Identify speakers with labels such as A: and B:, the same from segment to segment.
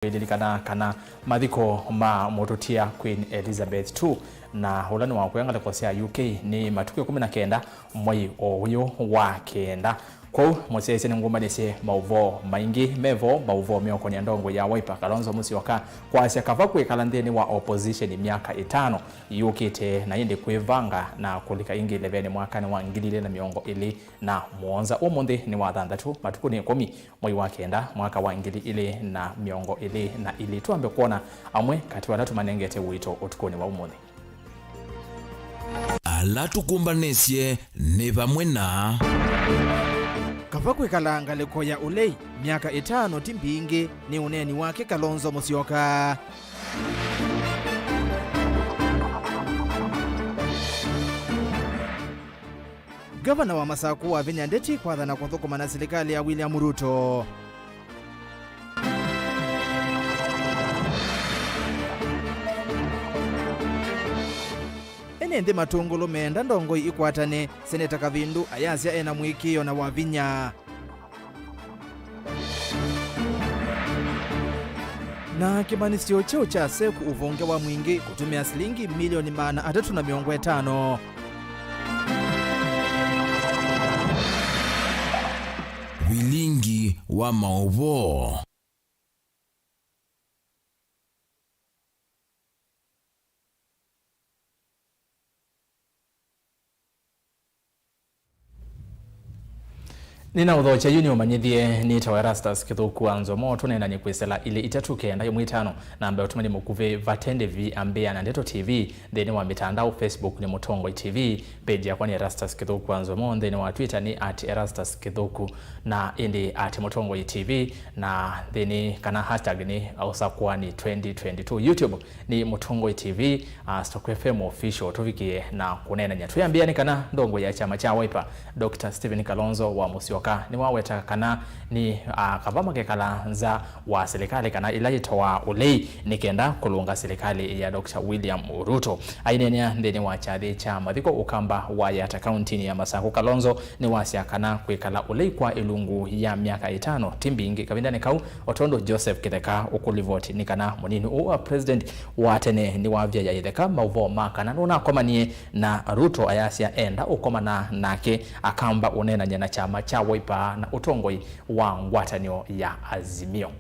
A: kana mathiko ma mototia Queen Elizabeth II na ulani wa kuyangala kwa sia UK ni matukio 19 mwai oyo wa kenda kwa mwasese ni ngoma nese Mauvoo maingi mevo Mauvoo mioko ni ndongo ya Wiper Kalonzo Musyoka kwa sia kavakwe kalandeni wa opposition miaka 5 UK te na indi kuivanga na kulika ingi 11 mwaka ni wa ngilile na miongo ili na muonza umunde ni wa thandatu matuku ni 10 mwai wa kenda mwaka wa ngili ili na miongo ili na ili tuambe kuona amwe kati watatu manengete wito utukoni wa umunde
B: alatukumbanesye ne bamwe na
C: kavakwe kalanga leko ya ulei miaka 5 timbingi ni uneni wake Kalonzo Musyoka. Gavana wa Masaku wa Vinyandeti kwa dhana kuthukuma na serikali ya William Ruto. Enende matungulu menda ndongo ikwatane Seneta Kavindu ayasya ena mwikio na Wavinya. Na kimanisio cheo cha seku uvonge wa mwingi kutumia shilingi milioni 350.
B: Vilingi Wa Mauvoo.
A: Nina udhocha yuni umanyithie ni tawa ERASTUS kithuku NZOMO tunena nyikwesela ile itatukenda ya mwitano na ambayo tumani mukuve vatende vi ambea na Ndeto TV theni wa mitandao Facebook ni Mutongo TV page ya kwani ERASTUS kithuku NZOMO theni wa Twitter ni @ERASTUS kithuku na indi @Mutongo TV na theni kana hashtag ni ausakuwa ni 2022 YouTube ni Mutongo TV Stock FM official tuvikie na kunena nyatu ambia ni kana ndongo ya chama cha Wiper Dr. Stephen Kalonzo wa Musyoka ni waweta kana ni kavama kekala nza wa serikali kana ilaito wa ulei nikenda kulunga serikali ya Dr. William Ruto ainenia ndeni wa chade cha mathiko ukamba wa yata county ya Masaku Kalonzo ni wasya kana kwekala ulei kwa ilungu ya miaka 5 timbingi kabindani kau Otondo Joseph Kitheka ukulivoti ni kana munini uwa president wa tene ni wavya ya Itheka Mauvoo makana nuna komanie na Ruto ayasya enda ukomana nake akamba unena nyana chama cha Wiper na utongoi wa ngwatanio ya Azimio.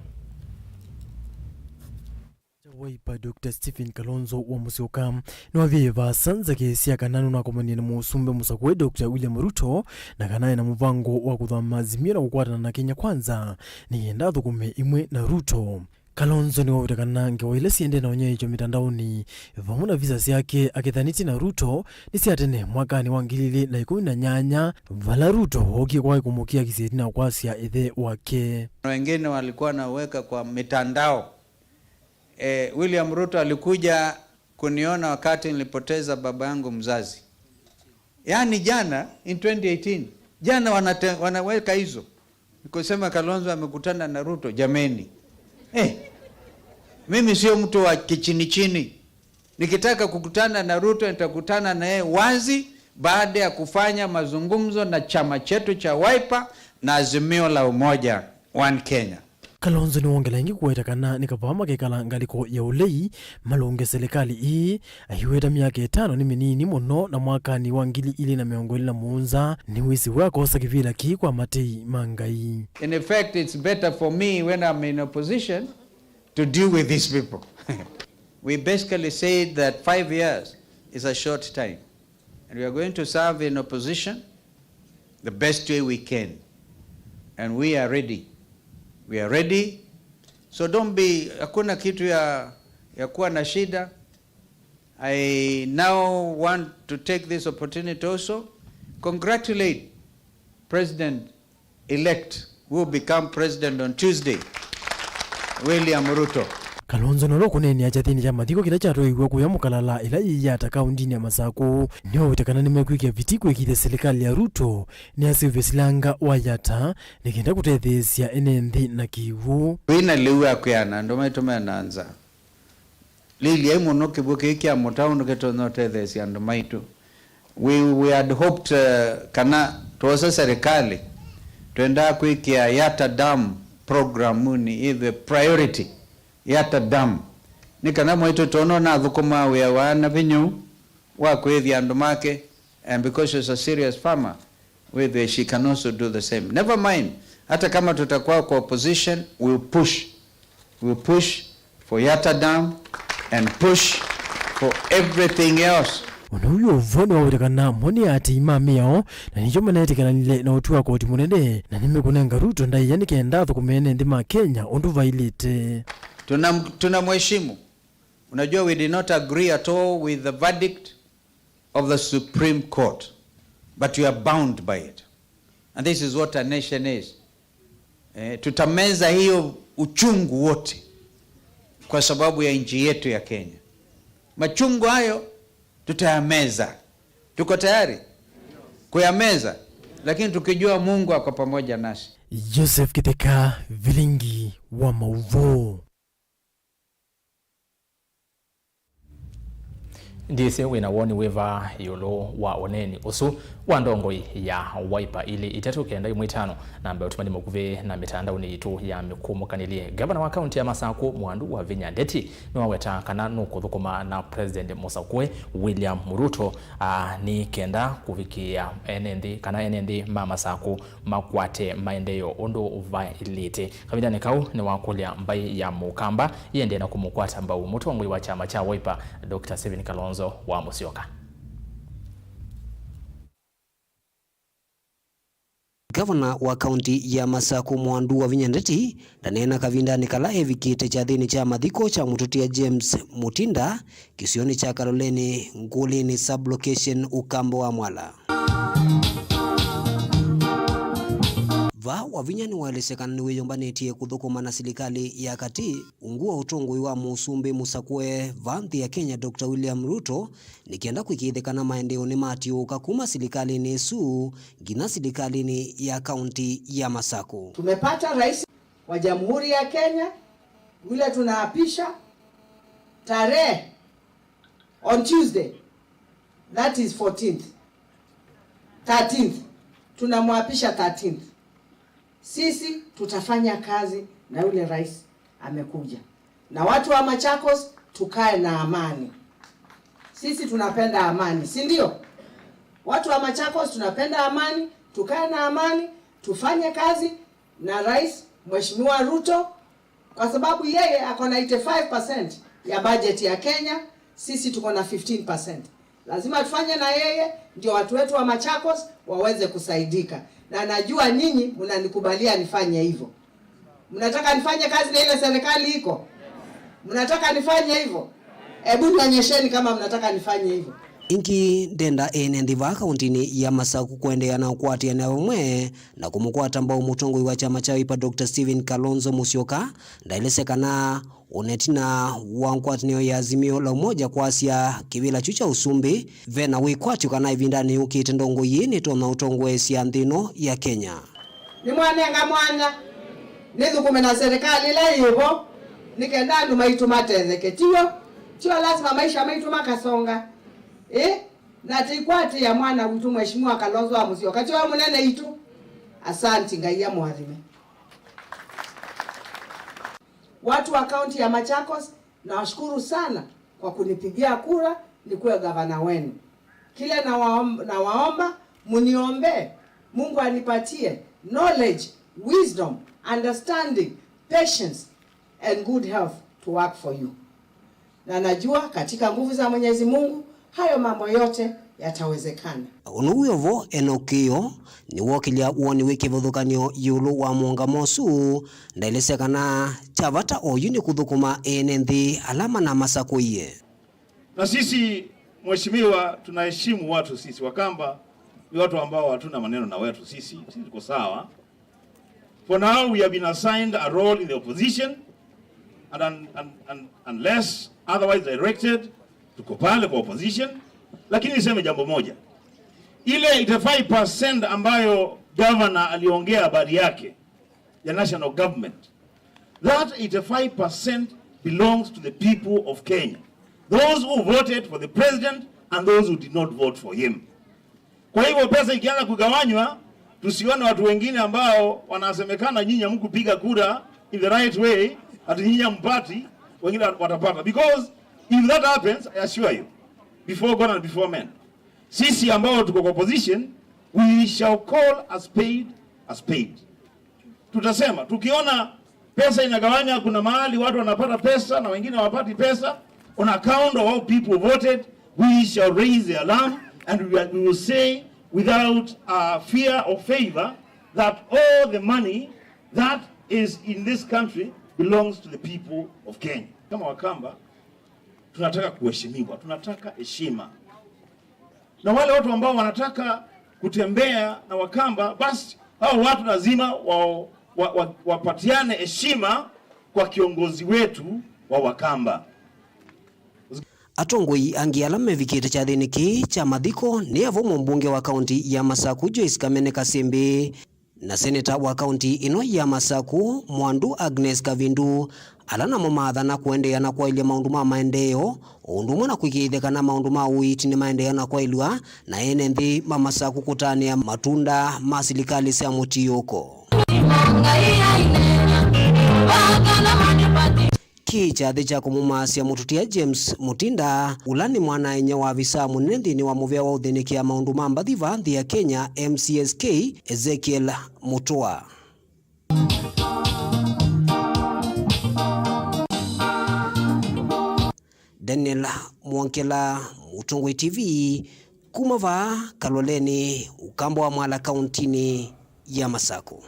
D: Wiper Dr. Stephen Kalonzo wa Musyoka ni wavyeva sanza kesi ya kananu na komani na musumbe musakwe Dr. William Ruto na kanaye na muvango wa kuthama Azimio na kukwatana na Kenya Kwanza ni yenda thukume imwe na Ruto. Kalonzo ni wawitakana nge waile siende na onye icho mitandaoni vamuna visa siyake akithaniti na Ruto ni siatene mwakani wangilili na 18 vala Ruto hoki kwa kumukia kiseti na kwasya ithe wake.
E: Wengine walikuwa naweka kwa mitandao. William Ruto alikuja kuniona wakati nilipoteza baba yangu mzazi. Yani jana in 2018 jana wanaweka hizo. Nikosema Kalonzo amekutana na Ruto jameni. Mimi sio mtu wa kichini chini. Nikitaka kukutana na Ruto nitakutana na yeye wazi baada ya kufanya mazungumzo na chama chetu cha Wiper na Azimio la Umoja One Kenya.
D: Kalonzo ni wongela ingi kuwetakana nikavama kekala ngaliko ya ulei malunge serikali hii ahiweta miaka 5 ni minini muno na mwakani wangili ili na miongoli na muunza ni wisi wako sakivila ki kwa matei mangai.
E: In effect, it's better for me when I'm in opposition to deal with these people. We basically said that 5 years is a short time and we are going to serve in opposition the best way we can and we are ready. We are ready. So don't be hakuna kitu ya kuwa na shida. I now want to take this opportunity also congratulate President-elect who will become president on Tuesday, William Ruto.
D: Kalonzo no kuneni achathini cha mathiko kila cha roiwa kuya mukalala ila yata kaunti ya Masaku niyo witakana ni mekwikia vitiko ikithe serikali ya Ruto ni asivyo silanga wa yata nikenda kutethesia enenthi na kiwu
E: wina liwa kuyana ndo maitume naanza lili muno kibuke kia mutaunu keto tethesia ndo maitu we had hoped kana tuwasa serikali tuenda kuikia yata dam programu ni the priority yata dam nikana moito tono na thukuma we wana vinyu wa kwethi andu make, and because she's a serious farmer with she can also do the same. Never mind, hata kama tutakuwa kwa opposition, we'll push for yata dam and push for everything else.
D: Unuyo vono wawerekana mwoni ati imami yao na nijo manetikana nile na utuwa koti munene na nime kunenga Ruto ndai yani kiendatho kumene ndima Kenya ondu vailite.
E: Tunamheshimu. Unajua, we did not agree at all with the verdict of the Supreme Court, but we are bound by it. And this is what a nation is. Tutameza hiyo uchungu wote kwa sababu ya nchi yetu ya Kenya. Machungu hayo tutayameza. Tuko tayari kuyameza, lakini tukijua Mungu ako pamoja nasi.
D: Joseph Kiteka, Vilingi wa Mauvoo.
A: Ndise wina woni weva yolo wa oneni usu wa ndongoi ya Wiper ili itatu kenda imwitano na ambayo tumani mokuve na mitandao ni itu ya mikumukanili. Gavana wa kaunti ya Masako Mwandu wa Vinya Ndeti ni waweta kana nukuthukuma na President Musakwe William Ruto ni kenda kufikia enendi mama Masako makwate maendeleo ondo uvailite. Kavida nikau ni wakulia mbai ya mukamba yende na kumukwata mbao mutongoi wa chama cha Wiper Dr. Stephen Kalonzo wa Musyoka.
F: Gavana wa kaunti ya Masako Mwandu wa Vinya Ndeti ndanena kavinda nikala evikite cha thini cha mathiko cha mututia James Mutinda kisioni cha Karoleni Ngulini sublocation ukambo wa Mwala. Va wa Vinya ni waelesekana ni weyombanetie kuthukuma na serikali ya kati ungua utongoi wa Musumbi Musakwe vanthi ya Kenya Dr. William Ruto nikienda kuikithekana maendeleo ni matiuka kuma serikali ni su gina serikali ni ya kaunti ya Masako.
G: Tumepata rais wa Jamhuri ya Kenya yule tunaapisha tarehe on Tuesday, that is 13th tunamwapisha 13th. Sisi tutafanya kazi na yule rais amekuja. Na watu wa Machakos tukae na amani. Sisi tunapenda amani, si ndio? Watu wa Machakos tunapenda amani, tukae na amani, tufanye kazi na rais Mheshimiwa Ruto kwa sababu yeye ako na 85% ya budget ya Kenya, sisi tuko na 15%. Lazima tufanye na yeye ndio watu wetu wa Machakos waweze kusaidika. Na najua nyinyi mnanikubalia nifanye hivyo. Mnataka nifanye kazi na ile serikali iko? Mnataka nifanye hivyo? Hebu nionyesheni kama mnataka nifanye hivyo.
F: Inki ndenda enendi va kauntini ya Masako kuendea na ukwatia na umwe na kumukwata mbao mutongoi wa chama cha Wiper Dr. Stephen Kalonzo Musyoka ndaelesekana unetina wa nkwatinio ya azimio la umoja kwa asia kivila chucha usumbi vena wikwatu kana ivindani ukite ndongo yini tona utongwe sia nthino ya Kenya.
G: Ni mwanenga mwana nithukume na serikali la hivyo nikenda andu maitu matetheke tio lazima maisha maitu makasonga na tikwati ya mwana witu Mheshimiwa Kalonzo wa Musyoka tio munene itu. Asante ngai ya mwathime. Watu wa kaunti ya Machakos nawashukuru sana kwa kunipigia kura nikuwe gavana wenu. Kile nawaomba muniombe Mungu anipatie knowledge, wisdom, understanding, patience and good health to work for you. Na najua katika nguvu za Mwenyezi Mungu hayo mambo yote yatawezekana.
F: Unuyovo enokio ni wokilia uoni wiki vuthukanio yulu wa mwonga mosu ndailesekana chavata oyuni kuthukuma enenthi alama na Masako iye.
H: Na sisi mheshimiwa tunaheshimu watu sisi Wakamba ni watu ambao hatuna maneno na wetu sisi tuko sawa. For now we have been assigned a role in the opposition and unless otherwise directed tuko pale kwa opposition. Lakini niseme jambo moja. Ile 85% ambayo governor aliongea habari yake ya national government, that 85% belongs to the people of Kenya. Those who voted for the president and those who did not vote for him. Kwa hivyo pesa ikianza kugawanywa, tusione watu wengine ambao wanasemekana nyinyi hamkupiga kura in the right way, ati nyinyi mpati wengine watapata, because if that happens, I assure you, before God and before men, sisi ambao tuko kwa opposition, we shall call a spade a spade. Tutasema tukiona pesa inagawanya, kuna mahali watu wanapata pesa na wengine hawapati pesa, on account of how people voted, we shall raise the alarm and we will say without fear or favor that all the money that is in this country belongs to the people of Kenya. Kama Wakamba tunataka kuheshimiwa, tunataka heshima. Na wale watu ambao wanataka kutembea na Wakamba, basi hao watu lazima wapatiane heshima kwa kiongozi wetu wa Wakamba.
F: Atongoi angiala mevikite cha thiniki cha mathiko ni avomo mbunge wa kaunti ya Masaku Joyce Kamene Kasembe na seneta wa kaunti ino ya Masaku Mwandu Agnes Kavindu alana mumathana kuendeana kwa ile maundu ma maendeleo undumwe na kwikithekana maundu ma uiti ni maendeleo na kwa ilwa na ene nthi ma Masaku kutania matunda ma serikali cia mutiyuko kichathi cha kumumasia mututia James Mutinda ulani mwana enya wa visa munene nthini wa muvea wa uthinikia maundu ma mbathiva nthi ya Kenya MCSK Ezekiel Mutua. Daniel Mwankela, Mutungwi TV, kumava Kaloleni, ukambo wa Mwala kauntini ya Masaku.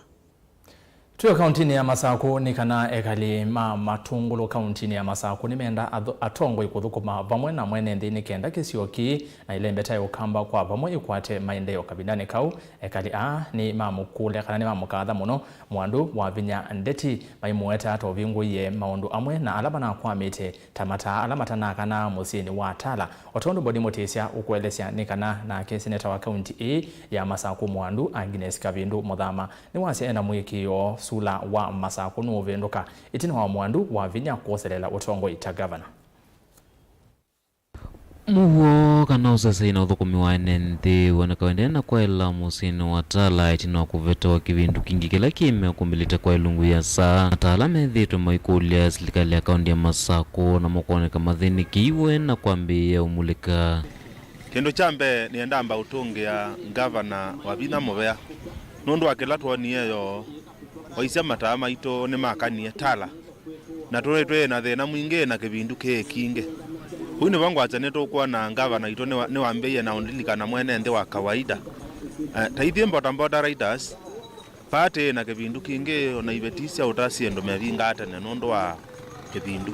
A: Tuyo kauntini ya Masaku ni kana ekali matungulu kauntini ya Masaku ni menda atongo ikuthukuma vamwe na mwene nthini kenda kisioki na ile mbeta yukamba kwa vamwe ikwate maendeleo kabindani kau ekali ni mamukule kana ni mamukatha muno mwandu wa vinya ndeti maimueta to vinguye maundu amwe na alaba na kwamite tamata alamata na kana musini wa tala otondo bodi motesia ukwelesya ni kana na kesineta wa kaunti ya Masaku Mwandu Agnes Kavindu Muthama ni wase ena mwikio sula wa Masaku no vendoka itino wa Mwandu wa vinya koselela otongo ita governor
I: Muwo kana usasina uthukumi wa NNT wanakawendea na kwa ila musini wa tala itino kuveta wa kivindu kingi kila kime kumbilita kwa ilungu ya saa tala medhitu maikulia serikali ya kaunti ya Masaku na mwakoneka mathini kiwe na kuambia umulika
J: kendo chambe ni endamba utungi ya governor wa Vilingi Wa Mauvoo nundu wakilatwa ni eyo waisya matama ito ni makanie tala na tuwe na thina mwingi na kivindu kinge Huni wangu wachaneto kwa na ngavana ito ni wambeye na undilika na mwene nde wa kawaida. Taithie mbota riders, pate na kebindu kinge na ivetisia utasi endo mevinga ata nenondo wa kebindu.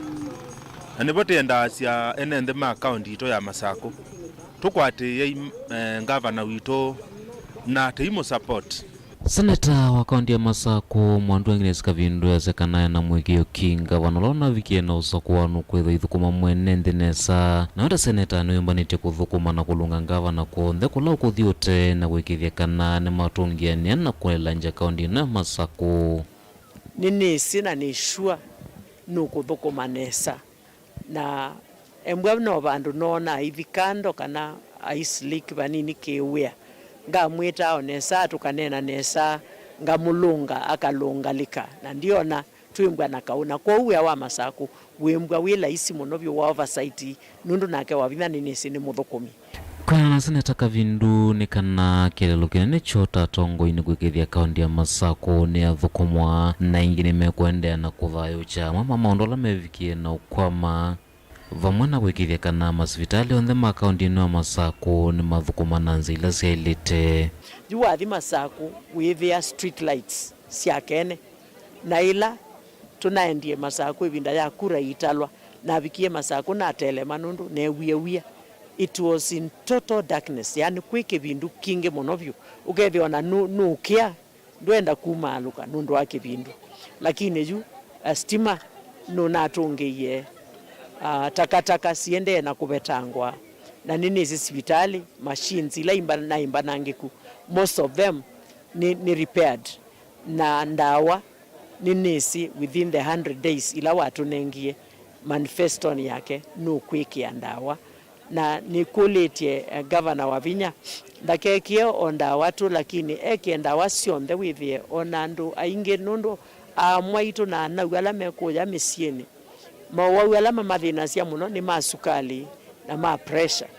J: Anipote enda asya ene nde ma account ito ya Masaku. Tukwate ye ngavana wito na teimo support.
I: Seneta wa kaunti ya Masaku Mwandu Agnes Kavindu yasekana na mwekio kinga wanolona vikie na usakuwanu kwetho ithukuma mwene nthinesa na wenda seneta nuyumbanite kuthukuma na kulunga ngavana kuonthe kula ukuthiute na gwikithia kana ni matungiania na kuela nja kaunti na Masaku
K: nisi na nishua nukuthukuma nesa na embwa no bandu nona ivikando kana aislik banini kiwea nga mwita onesa tukanena nesa nga mulunga akalunga lika na ndiona tuimbwa na kauna kwa uya wa Masaku wembwa wila isi munovyo wa oversight nundu nake wavina nisi ni muthukumi
I: kwa seneta Kavindu ni kana kelelo kinene chota tongo ini kwikithia kaunti ya Masaku ni athukumwa na ingine mekwendea na kuthayo cha mama maondola mevikie na ukwama vamwe na gwikithia kana masivitali onthe ma kaunti ino ya Masaku ni mathukuma na nzila siailite
K: juwathi Masaku with their street lights siakene na ila tunaendie Masaku ivinda ya kura italwa na vikie Masaku na tele manundu ne wia it was in total darkness yani kwike vindu kinge monovyo ugethiona nukia ndwenda kumaluka nundu wake vindu lakini ju stima nunatungiye takataka siende na kubetangwa na nini hizi hospitali machines ila imba nangiku most of them ni repaired na ndawa ninisi within the 100 days ila watu nengie manifesto yake no quick ya ndawa na nikuletie governor wa Vinya ndakekie onda watu lakini eke ndawa sionthe withie onandu ainge nundu mwaito na wala mekuya misieni wala mathina cia muno ni masukali na ma pressure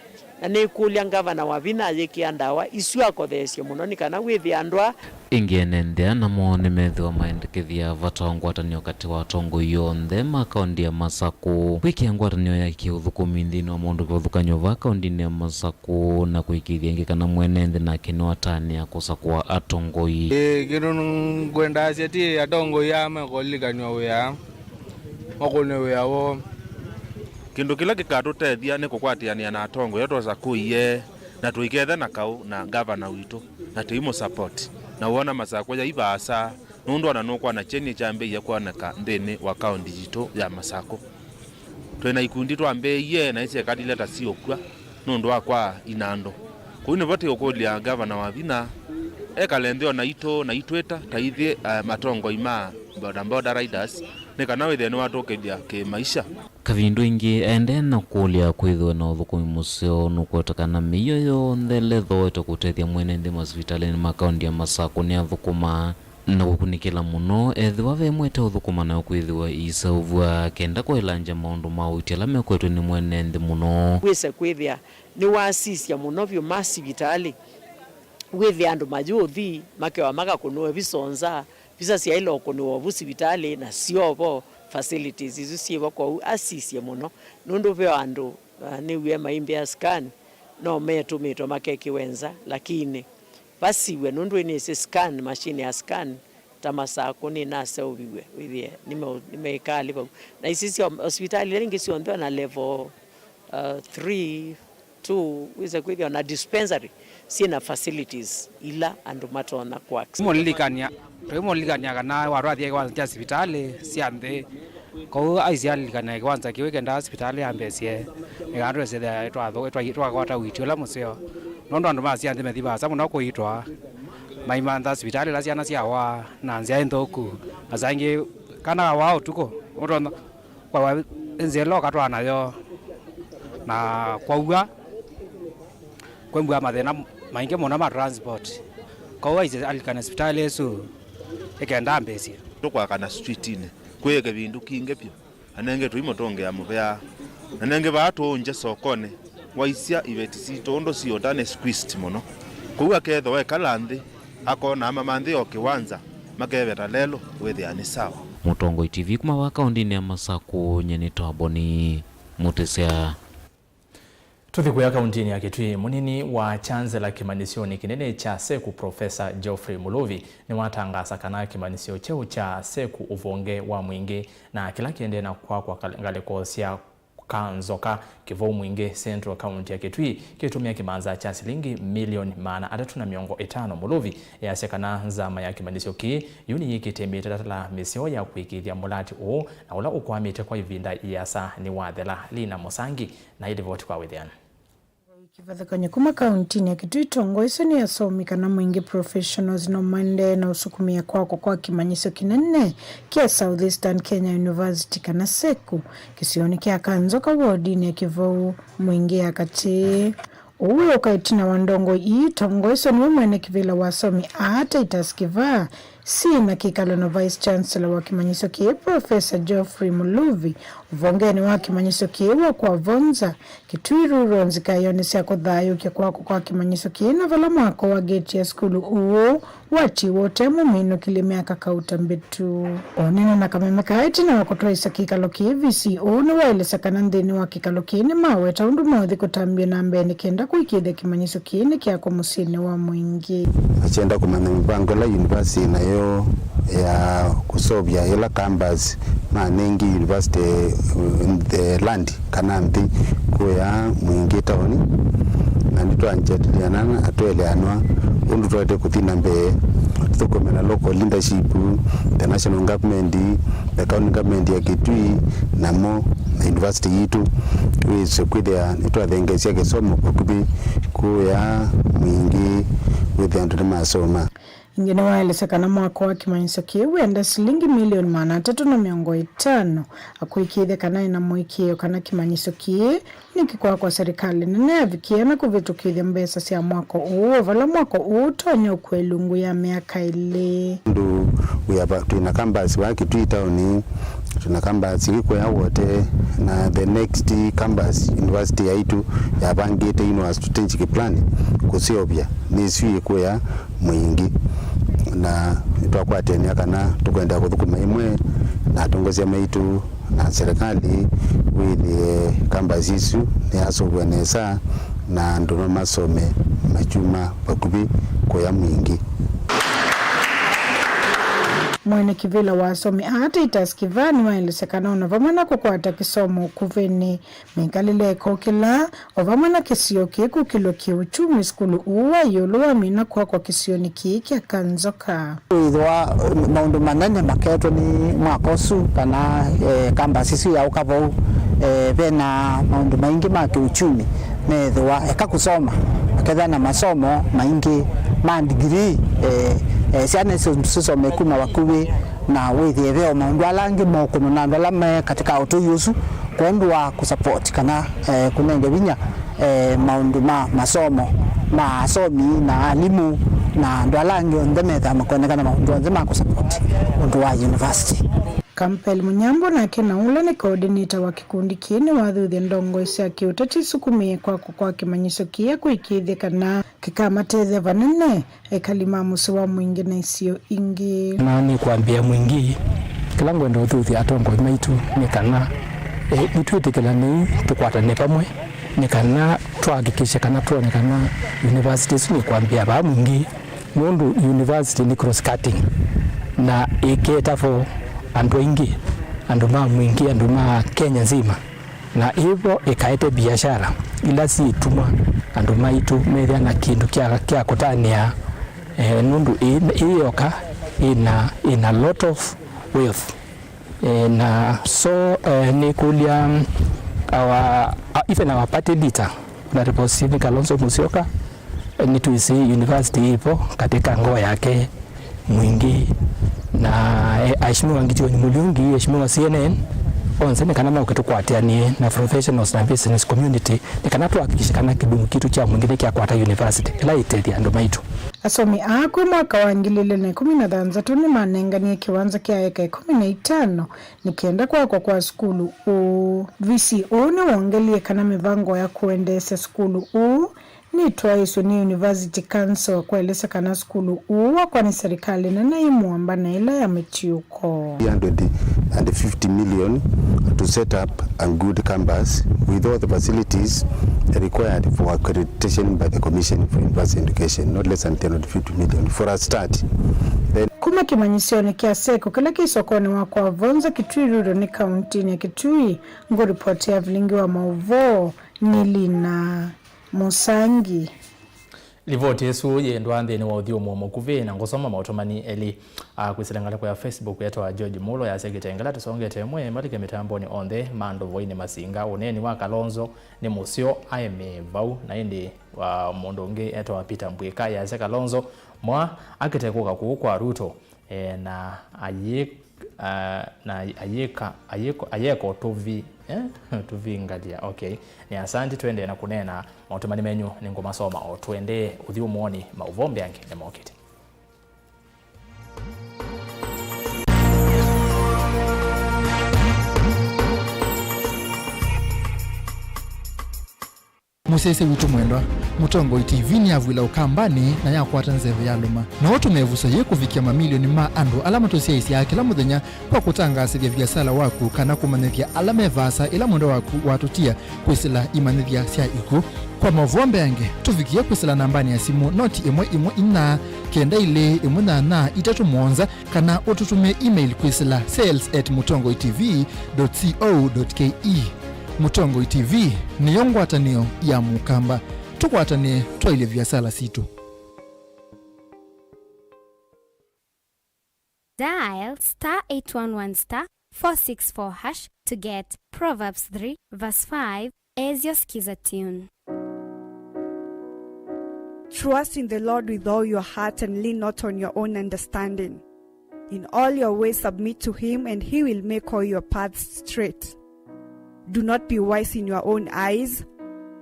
K: na ni kulia ngavana wa Vinake kiandawa isu akothecio muno ni kana withi andwa
I: ingienendea na mone methiwa maendekethia vatongwatanio kati wa tongo yonthe makaundi ya Masaku wiki ngwatanio ya kiuthukumi nthini wa mundu kiuthukanyo va kaundi ya Masaku na kuikithia ingi kana mwene nthi na kinwa tani ya kusakwa atongoi
L: kiru ngwenda asiati atongo ya makolikanyo wia makone wia wo
J: kindu kila gikatutethia ni kukwatiania na atongo yetu sakuie na tuikethe na kau na governor witu na tuimo support na wona Masaku ya ibasa nundu ana nukwa na cheni chambe ya kuoneka ndini wa county jitu ya Masaku twena ikundi twambeiye na ise kadile ta siokwa nundu akwa inando kuine vote okulia governor wa Vina ekalendeo na ito na itweta taithie matongo ima boda riders nekana wethene watokedia ke maisha
I: kavindu ingi ende na kulia kwithwa na uthukumi museo nukwetakana miyo yonthe lethoete kutethia mwene nthi masivitali makaundi ya Masaku ni athukuma na gukunikila muno ethiwa ve mwete uthukuma na kwithiwa isauvua kenda kwilanja maundu mautila mekwetwe ni mwene nthi muno
K: wise kwithia ni wasisia muno vyo masivitali withi andu majuthi makewa makakunua visonza visa cia ilo kunua visivitali na siovo facilities izu siwa kwa asisia muno nundu vyo andu ni we maimbe ya scan no metumito makeki wenza lakini basiwe nundu ni scan machine ya scan ta Masaku ni nase ubiwe withie nimeikali pa na isisi hospitali lengi siontho na level 3 2 wise kwithia na dispensary sina facilities ila andu matona kwaks
L: molikania kana warwathie kwanza hospitali sianthe ko aisialikana kwanza kiwekenda hospitali ambesie ngandu ese twagwata witio la museo nondo andu masianthe methibasa muno kuitwa maimantha hospitali la ciana ciawa na nzia enthoku asangi kana wao tuko ondo kwa nzelo katwana yo na kwaua kwembwa mathina maingi muno ma transport kwa ise alikana hospitali esu ekenda mbesi
J: tukwa kana street ine kwege bindu kinge pyo anenge tuimo tonge ya muvea anenge batu nje sokone waisia ibeti sitondo siotane squeezed muno kuwa ketho we kalanthi akona amamanthi okiwanza makeveta lelo wethiani sawa
I: Mutongo TV kuma wa kaundi ya Masaku nyeni twaboni mutesea
A: Tuthikuya kauntini ya Kitui munini wa chancellor kimanisioni kinene cha Seku Profesa Geoffrey Mulovi ni watangasa kana kimanisio cheu cha Seku uvonge wa mwingi na kila kiende na kwa ngaliko sia kanzoka kivo mwingi Central County ya Kitui kitumia kimanza cha shilingi milioni maana atatu na miongo 5 Mulovi ya sekana nzama ya kimanisio ki yuni yiki temita tatala misio ya kuikithia mulati o na ula ukwamite kwa ivinda iasa ni wathela Lina Musangi na ili voti kwa withiana
M: kivathakanya kuma kauntini ya Kitui tongo iso ni asomi kana mwingi professionals no mande na usukumia kwa kimanyiso kinene kia Southeastern Kenya University kana Seku kisioni kia kanzoka wardini ya kivou mwingi ya kati uwe ukaitina wandongo ii tongo iso ni mwene kivila wasomi hata itaskiva si na kikalo na Vice Chancellor wa kimanyiso kie Professor Geoffrey Mulovi uvongeni wa kimanyiso kie wa kwa vonza Kitui Ruronzi kayoni siya kudhayo kia kwa kimanyiso kie na vala mwako wa geti ya skulu uo wati wote mumino kilimiaka kauta mbitu onena na kamemeka haiti na wakotoa isa kikalo kie VCO na waile sakana ndini wa kikalo kie ni mawe taundu mothi kutambia na mbeni kenda kuikide kimanyiso kie ni kia kumusini wa mwingi
N: achenda kumana mpango la university na yo ya kusobya ila campus manengi university the land kananti kuya mwingi town na ndito anjadiliana atoeleanwa undu twate kuthina mbe tukomena local leadership the national government the county government ya Kitui namo na university yitu wise kwithia nitwathengesia kisomo kukubi kuya mwingi with the masoma
M: ingine waelesekana mwako wa kimanyiso kiu enda shilingi milioni 350 akuikithe kana ina mwikio kana kimanyiso kie nikikwa kwa serikali nene avikiana kuvitukithia mbesa cia mwako uu vala mwako uu tonyo kwelungu ya miaka ile
N: ndu tuna campus wa Kitui town tuna campus iko ya wote na the next campus university yaitu ya bangite ino strategic plan kusiobya niswi ko ya mwingi na twakwatenia kana tukwenda kuthukuma imwe na tongozi maitu na serikali with campus isu ni asobwenesa na ndono masome machuma bakubi ko ya mwingi
M: mwene kivila wasomi hata itaskivani waelesekana unavamana kukwata kisomo kuveni mikalileko kila ovamana kisio kiku kilo kiuchumi skulu uwa yuluwa mina kwa kisioni kiki akanzoka
O: idwa maundu manene maketo ni mwakosu kana kamba sisi ya ukavo bena maundu maingi ma kiuchumi medwa ekakusoma akadha na masomo maingi ma degree siane sisi mekuna wakuwe na wethi veo maundu alangi mokuno na ndalame katika autoyusu kwendwa kusupport kana kunenge vinya maundu masomo na asomi na alimu na ndwalangi ondemetha makonekana maundu nzema kusupport undu wa university.
M: Kampel Munyambo na kena ule ni coordinator wa kikundi kini wathuthia ndongo cia kiuteti sukumie kwa kimanyiso kia kuikithia kana kikamatethia vanene ekalima musi wa mwingi na isio ingi
P: na ni kuambia mwingi kila ngwenda uthuthia atongo maitu ni kana nitwitikila ni tukwatane pamwe ni kana twahakikisha kana tuonekana universities ni kuambia ba mwingi nundu university ni cross cutting na iketafo andu ingi andu mwingi andu Kenya nzima na hivyo ikaete biashara ila si tuma andu maitu methia na kindu kia kutania nundu iyoka ina lot of wealth na so ni kulia even our party leader na Stephen Kalonzo Musyoka ni tuisi university hivyo katika ngoo yake mwingi na aheshimiwa Ngitioni Mulungi aheshimiwa CNN onse ni kana ukitukwatianie na professionals na business community ni kana tuhakikishikana kidumu kitu cha mwingine kia kwata university ila itethi andu maitu
M: asomi akwe mwaka wa 2013 ni manenganie kiwanza kia eka 15 nikienda kwa skulu VCO ni wongelie kana mivango ya kuendesha skulu ni twice ni University Council kueleza kana skulu uwa kwa ni serikali na naimuamba na ila ya metiuko
N: 350 million to set up a good campus with all the facilities required for accreditation by the Commission for University Education, not less than 1050 million for a start. Then
M: kuma kimanyisioni kia seko kila kisokoni wako wavonza Kitui Rural ni kaunti ya Kitui ngo ripoti ya Vilingi Wa Mauvoo Nilina Musangi
A: livoti yesu yendwa nthini wa uthiomo mukuvi na ngosoma mautomani eli kwisilangala kwa Facebook yetu wa George Mulo ya segitengela tusongete mwe malike mitamboni onthe mando voine masinga uneni wa Kalonzo ni musio aime vau na indi wa mundu ungi eto wa Peter Mbwika ya se Kalonzo mwa akitekuka kwa Ruto na ayeko tuvi ngalia okay ni asante twende na kunena mautomani menyu ni ngoma soma o twende uthiumuoni mauvombe yange ni mokiti
Q: musese witu mwendwa mutongo TV ni avwila ukambani na yakwata nzeve ya luma na watu mevusa ye kufikia mamilioni ma andu alama tosia isi ya kila muthenya kwa kutangasithia biasala waku kana kumanithia alama evasa ila mwendo waku watutia kwisila imanithia sia iku kwa mavombe yange tufikia kwisila nambani ya simu noti imwe ina kenda ile imwe na itatu mwonza kana ututumia email kwisila sales@mutongotv.co.ke. Mutongo TV ni yongwatanio ya mukamba tukwatanie twaile biasala situ.
R: Dial *811*464# to get Proverbs 3 verse 5 as your skiza tune.
S: Trust in the Lord with all your heart and lean not on your own understanding. In all your ways submit to him, and he will make all your paths straight. Do not be wise in your own eyes.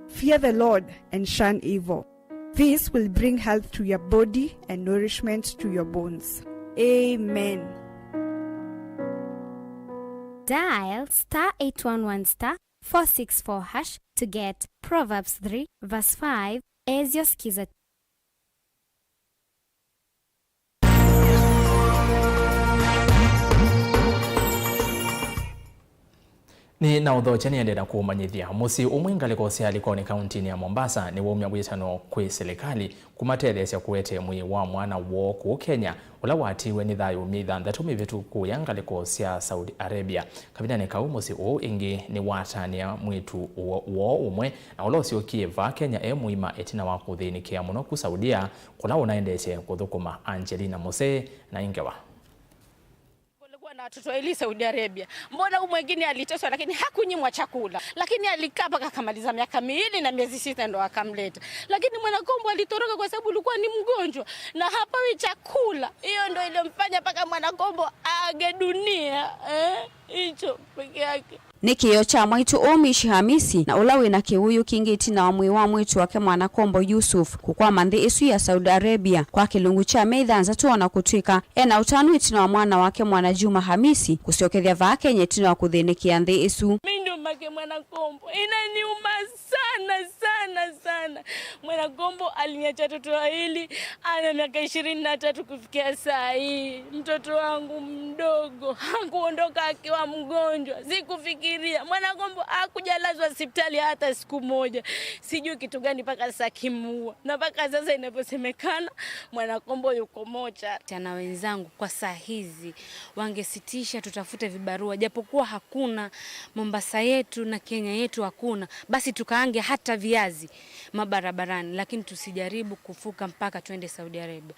S: Fear the Lord and shun evil. This will bring health to your body and nourishment to your bones. Amen.
R: Dial *811*464# to get Proverbs 3 verse 5 as your skiza.
A: Ni na udho chani yende na kuumanyithia musi umwingaliko sialiko ni kauntini ya Mombasa ni wumya gwitano kwi serikali kumatethesia kuwete mwi wa mwana wo ku Kenya ula watiwe ni thayu mitha ndatumi vitu kuyangaliko sia Saudi Arabia kabinane kau musi u ingi ni watania mwitu wo umwe na ula usiokie va Kenya muima etina wa kuthinikia muno ku Saudia kula unaendeshe kuthukuma Angelina Mose na ingewa
T: na watoto ili Saudi Arabia. Mbona mwingine aliteswa lakini hakunyimwa chakula. Lakini alikaa mpaka akamaliza miaka 2 na miezi 6 ndo akamleta. Lakini Mwanakombo alitoroka kwa sababu alikuwa ni mgonjwa na hapawi chakula. Hiyo ndo iliyomfanya mpaka Mwanakombo age dunia. Hicho peke yake.
U: Nikio cha mwaitu Omishi Hamisi na ulawi na kiwuyu kingiti na wamwi wa mwitu wake Mwanakombo Yusuf kukwa mandhi isu ya Saudi Arabia kwa kilungu cha meidhanza tuwana kutwika ena utanu itina wa mwana wake Mwanajuma Hamisi kusiokethia vake nyetina wa kuthinikia ndhi isu.
T: Mindu make Mwanakombo inaniuma sana. Mwanakombo aliniacha watoto wawili, ana miaka 23 kufikia saa hii. Mtoto wangu mdogo hakuondoka akiwa mgonjwa. Sikufikiria Mwanakombo hakujalazwa hospitali hata siku moja. Sijui kitu gani mpaka sasa kimuua. Na mpaka sasa inaposemekana Mwanakombo yuko mocha.
V: Na wenzangu kwa saa hizi wangesitisha tutafute vibarua japokuwa hakuna Mombasa yetu na Kenya yetu hakuna, basi tukaange hata viazi mabarabarani, lakini tusijaribu kufuka mpaka twende Saudi Arabia.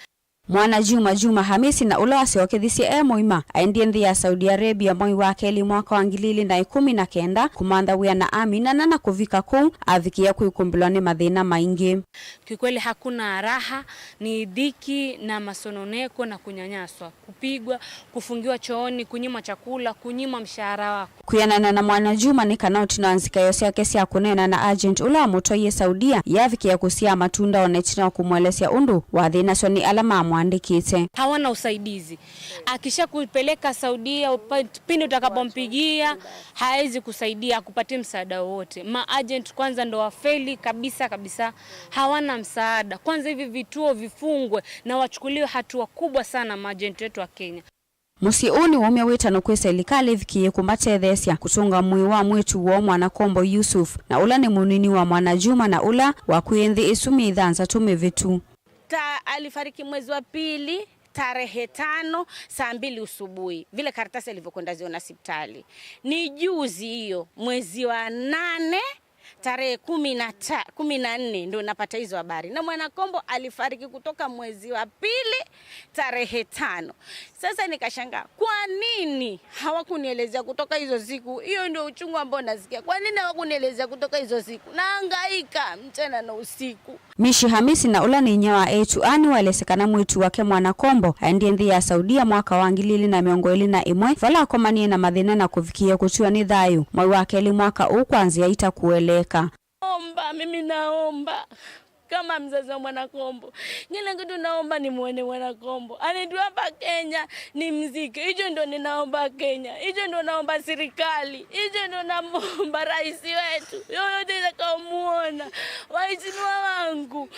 U: Mwanajuma Hamisi na ula wasiokethisia moima aendie nthi ya Saudi Arabia mwai wake ili mwaka wa 2019 kumanda wia na Amina na kuvika kuu avikia kuikumbilwa ni mathina maingi.
V: Kikweli hakuna raha, ni dhiki na masononeko na kunyanyaswa, kupigwa, kufungiwa chooni, kunyimwa chakula, kunyimwa mshahara wako.
U: Kuyanana na Mwanajuma ni kanao tinaanzika yose ya kesi ya kunena na agent ula mutoye Saudia yavikia kusia matunda onetina wa kumwelesia undu wathina soni alama mwandikite.
V: Hawana usaidizi. Akisha kupeleka Saudia pindi utakapompigia haezi kusaidia kupatia msaada wote. Maagent kwanza ndo wafeli kabisa. Hawana msaada. Kwanza hivi vituo vifungwe na wachukuliwe hatua kubwa sana maagent wetu wa Kenya.
U: Musiuni wumya witano kwe serikali vikiye kumatethesia kutunga mwi wa mwitu wa Mwanakombo Yusuf na ula ni munini wa Mwanajuma na ula wa kuenthi isumi idhanza tume vitu.
T: Alifariki mwezi wa pili tarehe 5 saa 2 usubuhi. Vile karatasi ilivyokwenda ziona hospitali. Ni juzi hiyo mwezi wa 8 tarehe 14 ndio napata hizo habari. Na Mwanakombo alifariki kutoka mwezi wa pili tarehe 5. Sasa nikashangaa kwa nini hawakunielezea kutoka hizo siku? Hiyo ndio uchungu ambao nasikia. Kwa nini hawakunielezea kutoka hizo siku? Nahangaika mchana na usiku.
U: Mishi Hamisi na ula ni nyawa etu ani walesekana mwitu wake Mwanakombo aendie nthi ya Saudia mwaka wa 2021 vala akomanie na mathina na kufikia kutua ni thayu mwai wake ili mwaka kwanzia itakueleka.
T: Mimi naomba kama mzazi wa Mwanakombo, ngine kitu naomba ni muone Mwanakombo anaitwa hapa Kenya ni mziki. Hicho ndo ninaomba Kenya, hicho ndo naomba serikali, hicho ndo naomba rais wetu yoyote atakaomuona, waheshimiwa wangu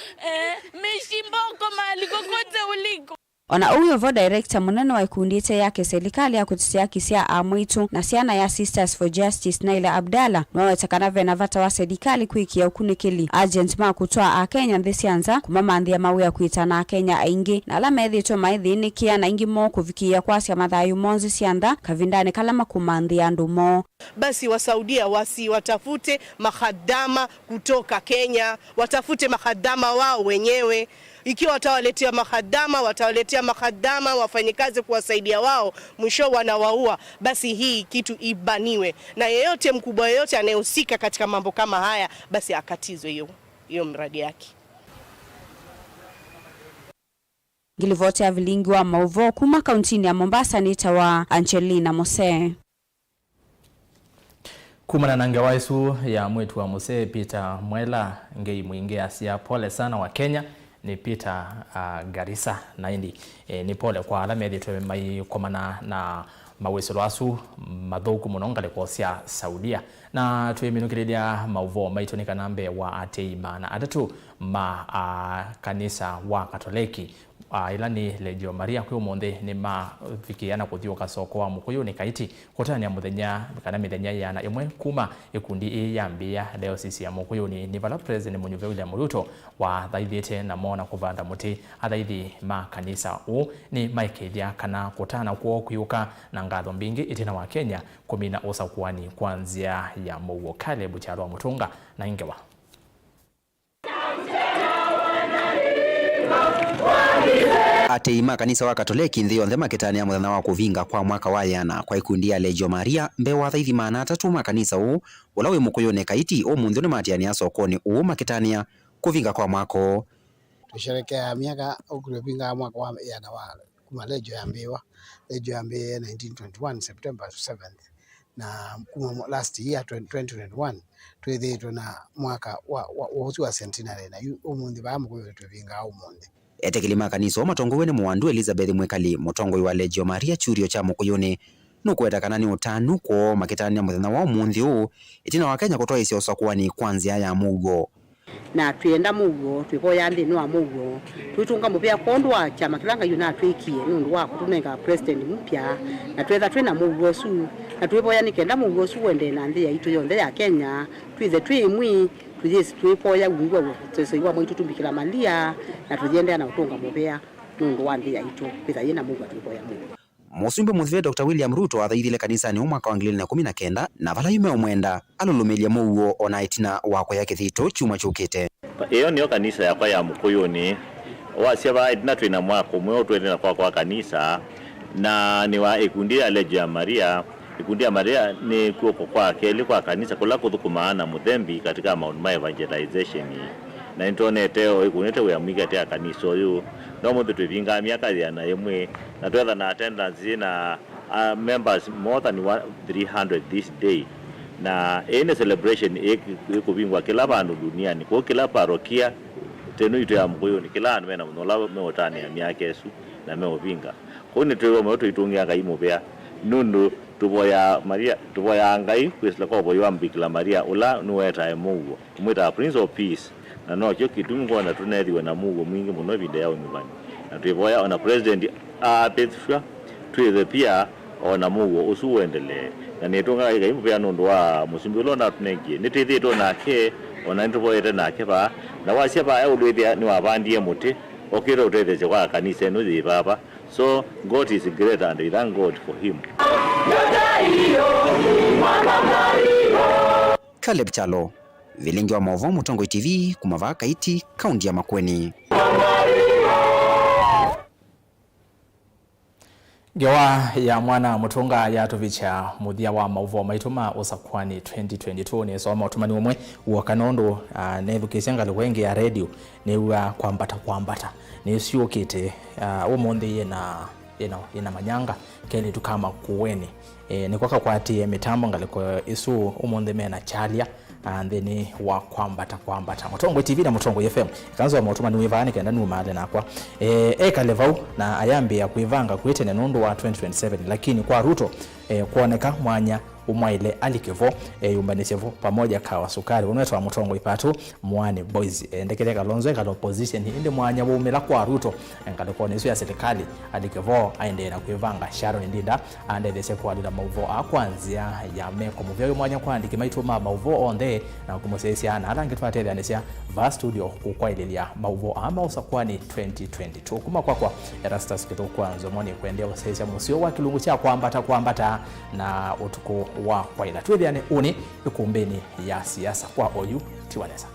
T: mishimboko mahali kokote uliko.
U: Ona uyo vo director munene wa ikundite yake serikali ya kutetea kisia amwitu na siana ya Sisters for Justice Naila Abdalla mwawetakana vena vata wa serikali kuikia ukunikili agent ma kutoa Kenya ndesianza kumamandhi ya mawe ya kuitana Kenya aingi na alama ethito maithini kia na ingi mo kuvikia kwasi ya mathayu monzi sianda kavindane kalama kumandhi ya ndumo.
W: Basi wa Saudia watafute mahadama kutoka Kenya, watafute mahadama wao wenyewe. Ikiwa watawaletea mahadama wafanyikazi kuwasaidia wao, mwisho wanawaua, basi hii kitu ibaniwe. Na yeyote mkubwa yeyote anayehusika katika mambo kama haya, basi akatizwe hiyo mradi yake.
U: Gilivotea Vilingi Wa Mauvoo kuma kauntini ya Mombasa ni tawa Angelina Mose.
A: Kumana na ngewaisu ya mwetu wa Mose Peter Mwela ngei mwingi asia pole sana wa Kenya ni Peter Garissa na indi ni pole kwa alame editwe mai komana na maweselo asu madhoku munongale kwa sia Saudia na tuiminukilia Mauvoo maitonika nambe wa ateima na adatu kanisa wa Katoliki ilani Legio Maria kwa monde ni vikiana kuthioka soko wa mukuyu ni kaiti kotani ya muthenya kana mithenya yana imwe kuma ikundi yambia leo sisi ya mukuyu ni vala president Munyuve William Ruto wa thaithite na mona kuvanda muti athaithi kanisa u ni maikedia kana kotana kwa kuyuka na ngatho mbingi itina wa Kenya kumina usakuani kuanzia ya Mauvoo kale buchalo wa Mutunga na Ingewa.
B: Ateima kanisa wa Katoliki nthio nthe makitania muthenya wa kuvinga kwa mwaka wa yana kwa ikundi ya Legio Maria mbe wa thaithi mana 3 makanisa u ula wi mukuyu ne kaiti o munthi ni matiania sokoni u makitania kuvinga kwa mwako.
C: Tusherekea miaka ukuvinga mwaka wa yana wa kuma Legio yambiwa 1921 September 7th na kuma last year 2021 twithitwe na mwaka wa centenary na umunthi ba mukuyu tuvinga umunthi.
B: Etekilima kanisa matongowe ni muwandu Elizabeth Mwekali mutongoi wa Legio Maria churio cha mukuyuni nukweta kanani utanu kwa makitania muthenya wa umuthi u itina wa Kenya kutoa isi usakuani kwanzia ya Mauvoo
E: na tuenda Mauvoo twipoya nthini wa Mauvoo twitunga mupia kondwa chama kilanga yuna twikie nundu wa kutunenga president mpya na twetha twina Mauvoo su na twipoya nikenda Mauvoo su wende na nthi ya itu yonthe ya Kenya twithe twimwi twipoya wingwa tweseiwa mwitu tumbikira malia na tujiendea na utunga mupia nundu wa nthi ya itu pitha yina Mauvoo twipoya Mauvoo.
B: Musumbi muthive Dr. William Ruto athaithile kanisa ni mwaka wa 2019 na vala yume omwenda alulumilia Mauvoo ona itina wako ya kithito chuma chukite.
X: Iyo niyo kanisa yakwa ya mukuyuni wasia ba itina twina mwako mwe twendela kwa kanisa na ni wa ikundi ya Legio Maria. Ikundi ya Maria ni kuoko kwa keli kwa kanisa kula kuthukumaana muthembi katika maundu ma evangelization na intone ikunete ya mwiga tea kanisa uyu no muthu twivinga miaka yana imwe na twetha na attendance na members more than 300 this day na any celebration ikuvingwa kila bandu duniani kwa kila parokia tenu itu ya mukuyuni kila andu mena munola meotani ya miaka esu na meovinga kuni twewo meoto itungia ngai mupea nundu tuvoya ngai kwisila kwa boyo ambikila Maria ula nuweta ya Mauvoo umwita Prince of Peace na no kyo kitungo na tunethiwe na Mauvoo mwingi muno binde yao nyumbani na tuvoya ona president Petshwa twithe pia ona Mauvoo usuendele na nitunga ngai mupea nundu wa musimbilo na tunengie nitithitwo nake ona ntuvoyete nake ba na wasia ba ulwithia ni wabandie muti okiro utethese kwa kanisa no thi baba. So God is great and we thank God for him.
B: Caleb Chalo, Vilingi Wa Mauvoo, Mutongo TV, kumava kaiti kaunti ya Makueni.
A: Gewa ya mwana Mutunga ya tuvicha muthia wa Mauvoo maituma usakwani 2022 ni soma utumani umwe wa kanondo nethukisenga wengi ya radio ni wa kwambata ni siokite umundi yena manyanga keli tukama kuweni ni kwa ati mitambo ngaliko isu umundi mena chalia and then wa kwambata Mutongo TV na Mutongo FM kanzo wa mutuma ni wivani kenda ni umale nakwa kalevau na ayambi ya kuivanga kuite ne nundu wa 2027 lakini kwa Ruto kuoneka mwanya umwaile alikevo yumbanishevo pamoja kawa sukari unwetwa Mutongo ipatu mwane boys ndekele kalonzo kala opposition inde mwanya umela kwa Ruto ngaloko nesu ya serikali alikevo aende na kuivanga Sharon Ndinda ande dese kwa lila Mauvoo akwanzia ya meko muvyo mwanya kwa ndiki maituma Mauvoo onde na kumosesiana ana angitwatele anesia va studio kukwailelia Mauvoo ama usakwani 2022 kuma kwa ERASTUS kitokwa NZOMO ni kuendea usesia musio wa kilungu cha kwambata na utuko wa kwaila tuwethiane uni ikumbeni ya siasa kwa oyu tiwanesa.